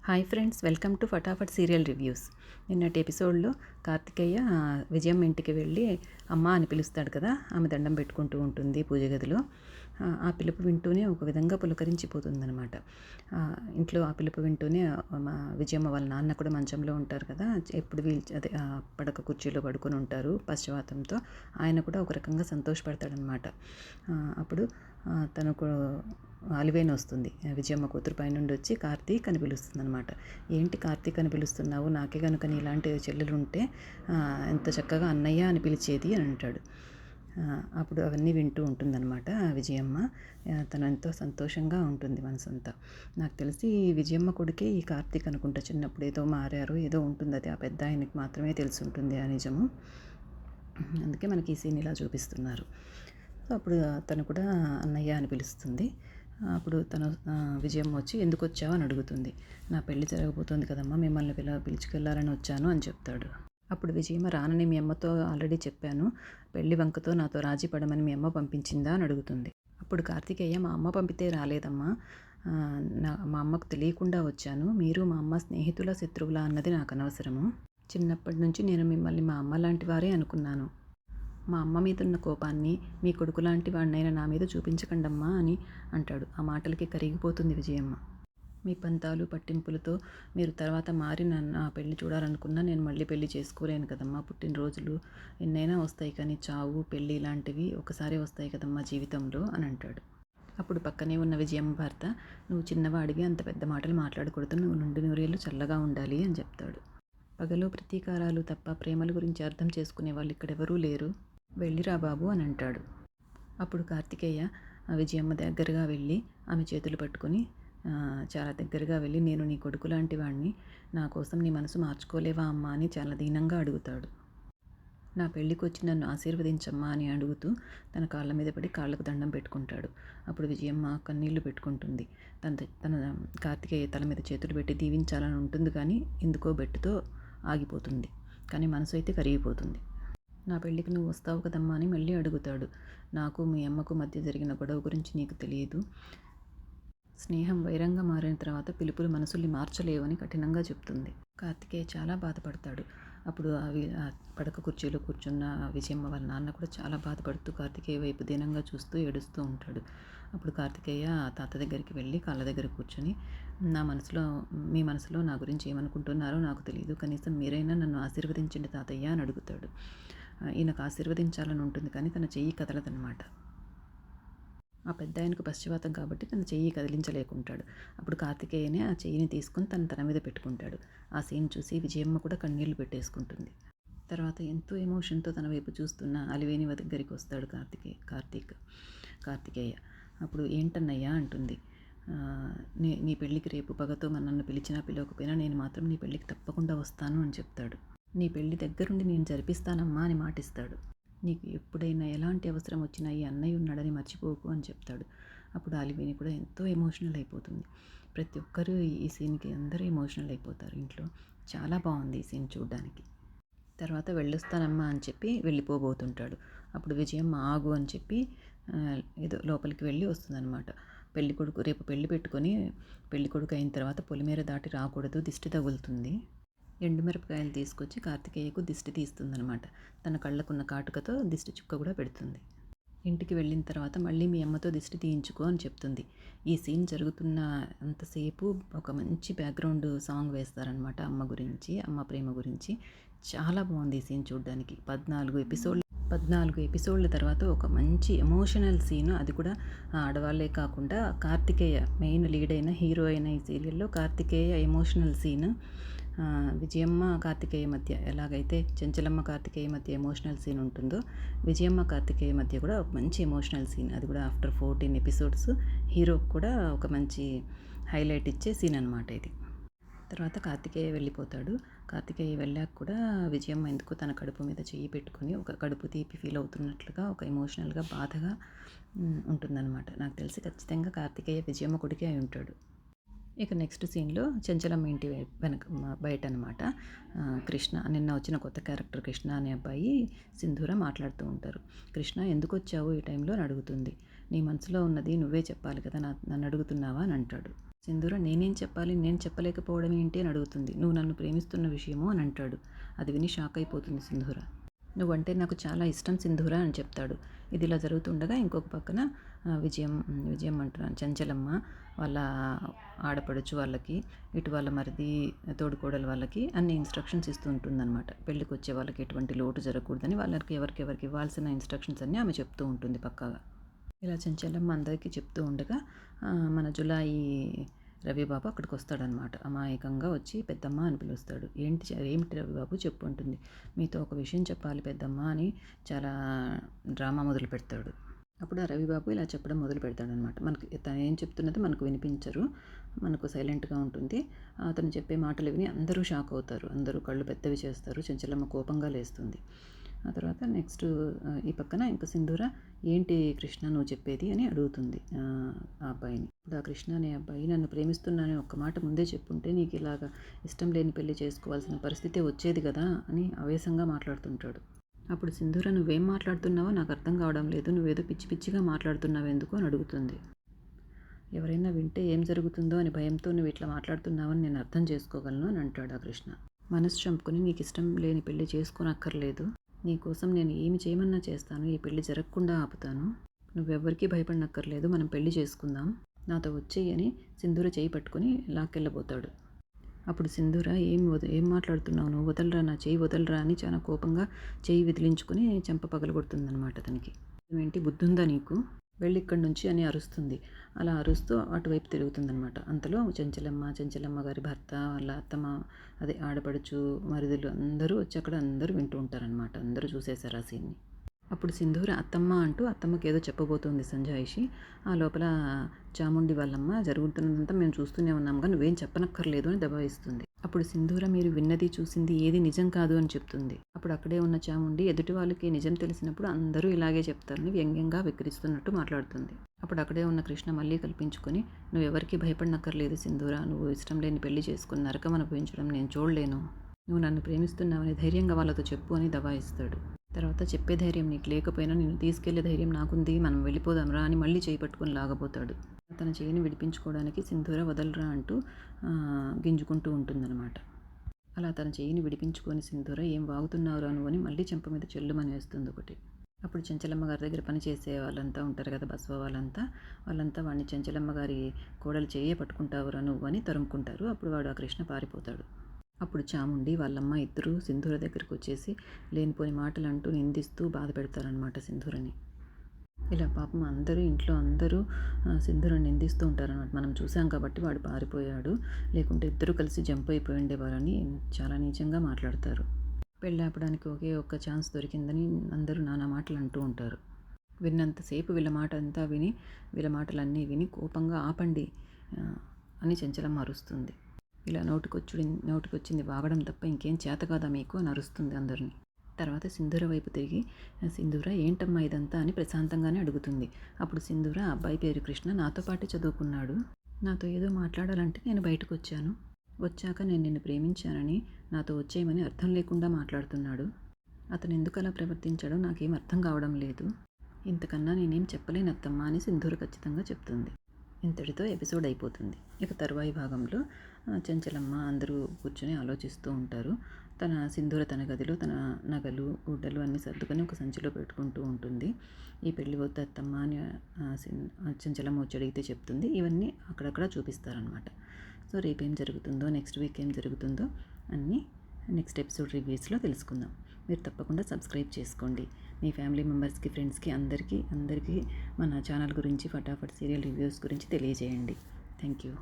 Hi friends, welcome to Phataphat serial reviews. నిన్నటి ఎపిసోడ్లో కార్తికేయ విజయం ఇంటికి వెళ్ళి అమ్మ అని పిలుస్తాడు కదా. ఆమె దండం పెట్టుకుంటూ ఉంటుంది పూజ గదిలో. ఆ పిలుపు వింటూనే ఒక విధంగా పులకరించిపోతుందనమాట. ఇంట్లో ఆ పిలుపు వింటూనే మా విజయమ్మ వాళ్ళ నాన్న కూడా మంచంలో ఉంటారు కదా. ఎప్పుడు అదే పడక కుర్చీలో పడుకొని ఉంటారు పశ్చిమాతంతో. ఆయన కూడా ఒక రకంగా సంతోషపడతాడనమాట. అప్పుడు తనకు అలివేని వస్తుంది. విజయమ్మ కూతురు పైనుండి వచ్చి కార్తీక్ అని పిలుస్తుంది అనమాట. ఏంటి కార్తీక్ అని పిలుస్తున్నావు, నాకే కనుక నీ ఇలాంటి చెల్లెలు ఉంటే ఎంత చక్కగా అన్నయ్య అని పిలిచేది అని అంటాడు. అప్పుడు అవన్నీ వింటూ ఉంటుందన్నమాట విజయమ్మ. తను ఎంతో సంతోషంగా ఉంటుంది మనసంతా. నాకు తెలిసి విజయమ్మ కొడుకే ఈ కార్తీక్ అనుకుంటా. చిన్నప్పుడు ఏదో మారారు, ఏదో ఉంటుంది, అది ఆ పెద్ద ఆయనకి మాత్రమే తెలిసి ఉంటుంది ఆ నిజము. అందుకే మనకి ఈ సీన్ ఇలా చూపిస్తున్నారు. సో అప్పుడు తను కూడా అన్నయ్య అని పిలుస్తుంది. అప్పుడు తను విజయమ్మ వచ్చి ఎందుకు వచ్చావు అని అడుగుతుంది. నా పెళ్లి జరగబోతోంది కదమ్మా, మిమ్మల్ని పిలుచుకెళ్ళాలని వచ్చాను అని చెప్తాడు. అప్పుడు విజయమ్మ రానని మీ అమ్మతో ఆల్రెడీ చెప్పాను, పెళ్లి వంకతో నాతో రాజీ పడమని మీ అమ్మ పంపించిందా అని అడుగుతుంది. అప్పుడు కార్తికేయ మా అమ్మ పంపితే రాలేదమ్మా, మా అమ్మకు తెలియకుండా వచ్చాను. మీరు మా అమ్మ స్నేహితుల శత్రువులా అన్నది నాకు అనవసరము. చిన్నప్పటి నుంచి నేను మిమ్మల్ని మా అమ్మ లాంటి వారే అనుకున్నాను. మా అమ్మ మీద ఉన్న కోపాన్ని మీ కొడుకు లాంటి వాడినైనా నా మీద చూపించకండమ్మా అని అంటాడు. ఆ మాటలకి కరిగిపోతుంది విజయమ్మ. మీ పంతాలు పట్టింపులతో మీరు తర్వాత మారి నా పెళ్లి చూడాలనుకున్నా నేను మళ్ళీ పెళ్లి చేసుకోలేను కదమ్మా. పుట్టినరోజులు ఎన్నైనా వస్తాయి, కానీ చావు పెళ్ళి ఇలాంటివి ఒకసారి వస్తాయి కదమ్మా జీవితంలో అని అంటాడు. అప్పుడు పక్కనే ఉన్న విజయమ్మ భర్త, నువ్వు చిన్నవాడివి, అంత పెద్ద మాటలు మాట్లాడకూడదు, నువ్వు నుండి నూరేళ్ళు చల్లగా ఉండాలి అని చెప్తాడు. పగలు ప్రతీకారాలు తప్ప ప్రేమల గురించి అర్థం చేసుకునే వాళ్ళు ఇక్కడెవరూ లేరు, వెళ్ళిరా బాబు అని అంటాడు. అప్పుడు కార్తికేయ విజయమ్మ దగ్గరగా వెళ్ళి ఆమె చేతులు పట్టుకొని చాలా దగ్గరగా వెళ్ళి, నేను నీ కొడుకు లాంటి వాడిని, నా కోసం నీ మనసు మార్చుకోలేవా అమ్మా అని చాలా దీనంగా అడుగుతాడు. నా పెళ్ళికి వచ్చి నన్ను ఆశీర్వదించమ్మా అని అడుగుతూ తన కాళ్ళ మీద పడి కాళ్ళకు దండం పెట్టుకుంటాడు. అప్పుడు విజయమ్మ కన్నీళ్లు పెట్టుకుంటుంది. తన కార్తికేయ తల మీద చేతులు పెట్టి దీవించాలని ఉంటుంది, కానీ ఎందుకో బెట్టుతో ఆగిపోతుంది. కానీ మనసు అయితే కరిగిపోతుంది. నా పెళ్ళికి నువ్వు వస్తావు కదమ్మా అని మళ్ళీ అడుగుతాడు. నాకు మీ అమ్మకు మధ్య జరిగిన గొడవ గురించి నీకు తెలియదు. స్నేహం వైరంగా మారిన తర్వాత పిలుపులు మనసుల్ని మార్చలేవని కఠినంగా చెప్తుంది. కార్తికేయ చాలా బాధపడతాడు. అప్పుడు ఆ పడక కుర్చీలో కూర్చున్న విజయమ్మ వాళ్ళ నాన్న కూడా చాలా బాధపడుతూ కార్తికేయ వైపు దీనంగా చూస్తూ ఏడుస్తూ ఉంటాడు. అప్పుడు కార్తికేయ తాత దగ్గరికి వెళ్ళి కాళ్ళ దగ్గర కూర్చొని, మీ మనసులో నా గురించి ఏమనుకుంటున్నారో నాకు తెలియదు, కనీసం మీరైనా నన్ను ఆశీర్వదించండి తాతయ్య అని అడుగుతాడు. ఈయనకు ఆశీర్వదించాలని ఉంటుంది, కానీ తన చెయ్యి కదలదనమాట. ఆ పెద్ద ఆయనకు పశ్చివాతం కాబట్టి తన చెయ్యి కదిలించలేకుంటాడు. అప్పుడు కార్తికేయనే ఆ చెయ్యిని తీసుకొని తన మీద పెట్టుకుంటాడు. ఆ సీన్ చూసి విజయమ్మ కూడా కన్నీళ్లు పెట్టేసుకుంటుంది. తర్వాత ఎంతో ఎమోషన్తో తన వైపు చూస్తున్న అలివేని దగ్గరికి వస్తాడు కార్తికేయ. అప్పుడు ఏంటన్నయ్యా అంటుంది. నీ పెళ్ళికి రేపు పగతో నన్ను పిలిచినా పిలవకపోయినా నేను మాత్రం నీ పెళ్ళికి తప్పకుండా వస్తాను అని చెప్తాడు. నీ పెళ్ళి దగ్గరుండి నేను జరిపిస్తానమ్మా అని మాటిస్తాడు. నీకు ఎప్పుడైనా ఎలాంటి అవసరం వచ్చినా ఈ అన్నయ్య ఉన్నాడని మర్చిపోకు అని చెప్తాడు. అప్పుడు అలివేని కూడా ఎంతో ఎమోషనల్ అయిపోతుంది. ప్రతి ఒక్కరూ ఈ సీన్కి అందరూ ఎమోషనల్ అయిపోతారు ఇంట్లో. చాలా బాగుంది ఈ సీన్ చూడడానికి. తర్వాత వెళ్ళొస్తానమ్మా అని చెప్పి వెళ్ళిపోబోతుంటాడు. అప్పుడు విజయమ్మ ఆగు అని చెప్పి ఏదో లోపలికి వెళ్ళి వస్తుందన్నమాట. పెళ్ళికొడుకు రేపు పెళ్లి పెట్టుకొని పెళ్ళికొడుకు అయిన తర్వాత పొలిమేర దాటి రాకూడదు, దిష్టి తగులుతుంది. ఎండుమిరపకాయలు తీసుకొచ్చి కార్తికేయకు దిష్టి తీస్తుందనమాట. తన కళ్ళకున్న కాటుకతో దిష్టి చుక్క కూడా పెడుతుంది. ఇంటికి వెళ్ళిన తర్వాత మళ్ళీ మీ అమ్మతో దిష్టి తీయించుకో అని చెప్తుంది. ఈ సీన్ జరుగుతున్న అంతసేపు ఒక మంచి బ్యాక్గ్రౌండ్ సాంగ్ వేస్తారనమాట అమ్మ గురించి, అమ్మ ప్రేమ గురించి. చాలా బాగుంది ఈ సీన్ చూడడానికి. 14 ఎపిసోడ్ల తర్వాత ఒక మంచి ఎమోషనల్ సీను, అది కూడా ఆడవాళ్ళే కాకుండా కార్తికేయ మెయిన్ లీడ్ అయిన హీరో అయిన ఈ సీరియల్లో కార్తికేయ ఎమోషనల్ సీన్. విజయమ్మ కార్తికేయ మధ్య ఎలాగైతే చెంచలమ్మ కార్తికేయ మధ్య ఎమోషనల్ సీన్ ఉంటుందో, విజయమ్మ కార్తికేయ మధ్య కూడా ఒక మంచి ఎమోషనల్ సీన్. అది కూడా ఆఫ్టర్ 14 ఎపిసోడ్స్ హీరోకి కూడా ఒక మంచి హైలైట్ ఇచ్చే సీన్ అనమాట ఇది. తర్వాత కార్తికేయ వెళ్ళిపోతాడు. కార్తికేయ వెళ్ళాక కూడా విజయమ్మ ఎందుకో తన కడుపు మీద చెయ్యి పెట్టుకుని ఒక కడుపు తీపి ఫీల్ అవుతున్నట్లుగా, ఒక ఎమోషనల్గా బాధగా ఉంటుందన్నమాట. నాకు తెలిసి ఖచ్చితంగా కార్తికేయ విజయమ్మ కొడుకే అయి ఉంటాడు. ఇక నెక్స్ట్ సీన్లో చెంచలమ్మ ఇంటి బయట అనమాట. కృష్ణ, నిన్న వచ్చిన కొత్త క్యారెక్టర్ కృష్ణ అనే అబ్బాయి సింధూర మాట్లాడుతూ ఉంటారు. కృష్ణ ఎందుకు వచ్చావు ఈ టైంలో అని అడుగుతుంది. నీ మనసులో ఉన్నది నువ్వే చెప్పాలి కదా, నన్ను అడుగుతున్నావా అని అంటాడు. సింధూర నేనేం చెప్పాలి, నేను చెప్పలేకపోవడం ఏంటి అని అడుగుతుంది. నువ్వు నన్ను ప్రేమిస్తున్న విషయము అని అంటాడు. అది విని షాక్ అయిపోతుంది సింధూర. నువ్వంటే నాకు చాలా ఇష్టం సింధూర అని చెప్తాడు. ఇది ఇలా జరుగుతుండగా ఇంకొక పక్కన విజయం అంటున్నాను, చంచలమ్మ వాళ్ళ ఆడపడుచు వాళ్ళకి, ఇటు వాళ్ళ మరిది తోడుకోడలు వాళ్ళకి అన్ని ఇన్స్ట్రక్షన్స్ ఇస్తూ ఉంటుందన్నమాట. పెళ్ళికి వచ్చే వాళ్ళకి ఎటువంటి లోటు జరగకూడదని వాళ్ళకి ఎవరికి ఇవ్వాల్సిన ఇన్స్ట్రక్షన్స్ అన్నీ ఆమె చెప్తూ ఉంటుంది పక్కాగా. ఇలా చంచలమ్మ అందరికీ చెప్తూ ఉండగా మన జులాయి రవిబాబు అక్కడికి వస్తాడనమాట. అమాయకంగా వచ్చి పెద్దమ్మ అని పిలుస్తాడు. ఏమిటి రవిబాబు చెప్పు అంటుంది. మీతో ఒక విషయం చెప్పాలి పెద్దమ్మ అని చాలా డ్రామా మొదలు పెడతాడు. అప్పుడు ఆ రవిబాబు ఇలా చెప్పడం మొదలు పెడతాడనమాట. మనకి తను ఏం చెప్తున్నది మనకు వినిపించరు, మనకు సైలెంట్గా ఉంటుంది. అతను చెప్పే మాటలు విని అందరూ షాక్ అవుతారు, అందరూ కళ్ళు పెద్దవి చేస్తారు. చంచలమ్మ కోపంగా లేస్తుంది. ఆ తర్వాత నెక్స్ట్ ఈ పక్కన ఇంకా సింధూర ఏంటి కృష్ణ నువ్వు చెప్పేది అని అడుగుతుంది ఆ అబ్బాయిని. ఇప్పుడు ఆ కృష్ణ అనే అబ్బాయి నన్ను ప్రేమిస్తున్నానని ఒక్క మాట ముందే చెప్పుంటే నీకు ఇలాగా ఇష్టం లేని పెళ్లి చేసుకోవాల్సిన పరిస్థితి వచ్చేది కదా అని ఆవేశంగా మాట్లాడుతుంటాడు. అప్పుడు సింధూర నువ్వేం మాట్లాడుతున్నావో నాకు అర్థం కావడం లేదు, నువ్వేదో పిచ్చి పిచ్చిగా మాట్లాడుతున్నావు ఎందుకు అని అడుగుతుంది. ఎవరైనా వింటే ఏం జరుగుతుందో అని భయంతో నువ్వు ఇట్లా మాట్లాడుతున్నావని నేను అర్థం చేసుకోగలను అని అంటాడు ఆ కృష్ణ. మనసు చంపుకొని నీకు ఇష్టం లేని పెళ్లి చేసుకోనక్కర్లేదు, నీకోసం నేను ఏమి చేయమన్నా చేస్తాను, ఈ పెళ్లి జరగకుండా ఆపుతాను, నువ్వెవ్వరికీ భయపడనక్కర్లేదు, మనం పెళ్లి చేసుకుందాం, నాతో వచ్చేయి అని సింధూర చేయి పట్టుకొని లాక్కెళ్ళబోతాడు. అప్పుడు సింధూర ఏం మాట్లాడుతున్నావు నువ్వు, వదలరా నా చేయి వదలరా అని చాలా కోపంగా చేయి విదిలించుకొని చెంప పగలగొడుతుందనమాట అతనికి. ఏంటి బుద్ధుందా నీకు, వెళ్ళి ఇక్కడి నుంచి అని అరుస్తుంది. అలా అరుస్తూ అటువైపు తిరుగుతుందనమాట. అంతలో చంచలమ్మ గారి భర్త, వాళ్ళ అత్తమ్మ, అదే ఆడపడుచు, మరుదులు అందరూ వచ్చి అక్కడ అందరూ వింటూ ఉంటారనమాట. అందరూ చూసేశారు ఆ సీన్ని. అప్పుడు సింధూర అత్తమ్మ అంటూ అత్తమ్మకి ఏదో చెప్పబోతుంది సంజాయిషి. ఆ లోపల చాముండి వాళ్ళమ్మ జరుగుతున్నదంతా మేము చూస్తూనే ఉన్నాముగా, నువ్వేం చెప్పనక్కర్లేదు అని దబాయిస్తుంది. అప్పుడు సింధూర మీరు విన్నది చూసింది ఏది నిజం కాదు అని చెప్తుంది. అప్పుడు అక్కడే ఉన్న చాముండి ఎదుటి వాళ్ళకి నిజం తెలిసినప్పుడు అందరూ ఇలాగే చెప్తారని వ్యంగ్యంగా విక్రిస్తున్నట్టు మాట్లాడుతుంది. అప్పుడు అక్కడే ఉన్న కృష్ణ మళ్ళీ కల్పించుకొని నువ్వెవరికి భయపడనక్కర్లేదు సింధూర, నువ్వు ఇష్టం లేని పెళ్లి చేసుకుని నరకం అనుభవించడం నేను చూడలేను, నువ్వు నన్ను ప్రేమిస్తున్నావని ధైర్యంగా వాళ్ళతో చెప్పు అని దబాయిస్తాడు. తర్వాత చెప్పే ధైర్యం నీకు లేకపోయినా నిన్ను తీసుకెళ్లే ధైర్యం నాకుంది, మనం వెళ్ళిపోదాంరా అని మళ్ళీ చేయి పట్టుకొని లాగబోతాడు. తన చేయిని విడిపించుకోవడానికి సింధూర వదలరా అంటూ గింజుకుంటూ ఉంటుందన్నమాట. అలా తన చేయిని విడిపించుకొని సింధూర ఏం వాగుతున్నావురా నువ్వు అని మళ్ళీ చెంప మీద చెల్లుమని వేస్తుంది ఒకటి. అప్పుడు చంచలమ్మ గారి దగ్గర పనిచేసే వాళ్ళంతా ఉంటారు కదా, బసవ వాళ్ళంతా వాడిని చంచలమ్మ గారి కోడలు చేయే పట్టుకుంటావురా నువ్వు అని తరుముకుంటారు. అప్పుడు వాడు ఆ కృష్ణ పారిపోతాడు. అప్పుడు చాముండి వాళ్ళమ్మ ఇద్దరు సింధూర దగ్గరికి వచ్చేసి లేనిపోని మాటలు అంటూ నిందిస్తూ బాధ పెడతారనమాట సింధూరని. ఇలా పాపం ఇంట్లో అందరూ సింధూరని నిందిస్తూ ఉంటారనమాట. మనం చూసాం కాబట్టి వాడు పారిపోయాడు, లేకుంటే ఇద్దరు కలిసి జంప్ అయిపోయి ఉండేవారని చాలా నీచంగా మాట్లాడతారు. పెళ్ళి ఆపడానికి ఒకే ఒక్క ఛాన్స్ దొరికిందని అందరూ నానా మాటలు అంటూ ఉంటారు. విన్నంతసేపు వీళ్ళ మాట అంతా విని వీళ్ళ మాటలన్నీ విని కోపంగా ఆపండి అని చంచలమ్మ అరుస్తుంది. ఇలా నోటికొచ్చింది వాగడం తప్ప ఇంకేం చేత కాదా మీకు అని అరుస్తుంది అందరినీ. తర్వాత సింధూర వైపు తిరిగి సింధూర ఏంటమ్మా ఇదంతా అని ప్రశాంతంగానే అడుగుతుంది. అప్పుడు సింధూర అబ్బాయి పేరు కృష్ణ నాతో పాటే చదువుకున్నాడు, నాతో ఏదో మాట్లాడాలంటే నేను బయటకు వచ్చాను, వచ్చాక నేను నిన్ను ప్రేమించానని నాతో వచ్చేయమని అర్థం లేకుండా మాట్లాడుతున్నాడు, అతను ఎందుకు అలా ప్రవర్తించాడో నాకేం అర్థం కావడం లేదు, ఇంతకన్నా నేనేం చెప్పలేనత్తమ్మా అని సింధూర ఖచ్చితంగా చెప్తుంది. ఇంతటితో ఎపిసోడ్ అయిపోతుంది. ఇక తరువాయి భాగంలో చంచలమ్మ అందరూ కూర్చొని ఆలోచిస్తూ ఉంటారు. సింధూర తన గదిలో తన నగలు గుడ్డలు అన్నీ సర్దుకొని ఒక సంచిలో పెట్టుకుంటూ ఉంటుంది. ఈ పెళ్లి వద్దు అత్తమ్మ అని చంచలమ్మ వచ్చి అడిగితే చెప్తుంది. ఇవన్నీ అక్కడక్కడ చూపిస్తారనమాట. సో రేపేం జరుగుతుందో, నెక్స్ట్ వీక్ ఏం జరుగుతుందో అన్నీ నెక్స్ట్ ఎపిసోడ్ రివ్యూస్లో తెలుసుకుందాం. మీరు తప్పకుండా సబ్స్క్రైబ్ చేసుకోండి. మీ ఫ్యామిలీ మెంబర్స్కి, ఫ్రెండ్స్కి అందరికీ మన ఛానల్ గురించి, ఫటాఫట్ సీరియల్ రివ్యూస్ గురించి తెలియజేయండి. Thank you.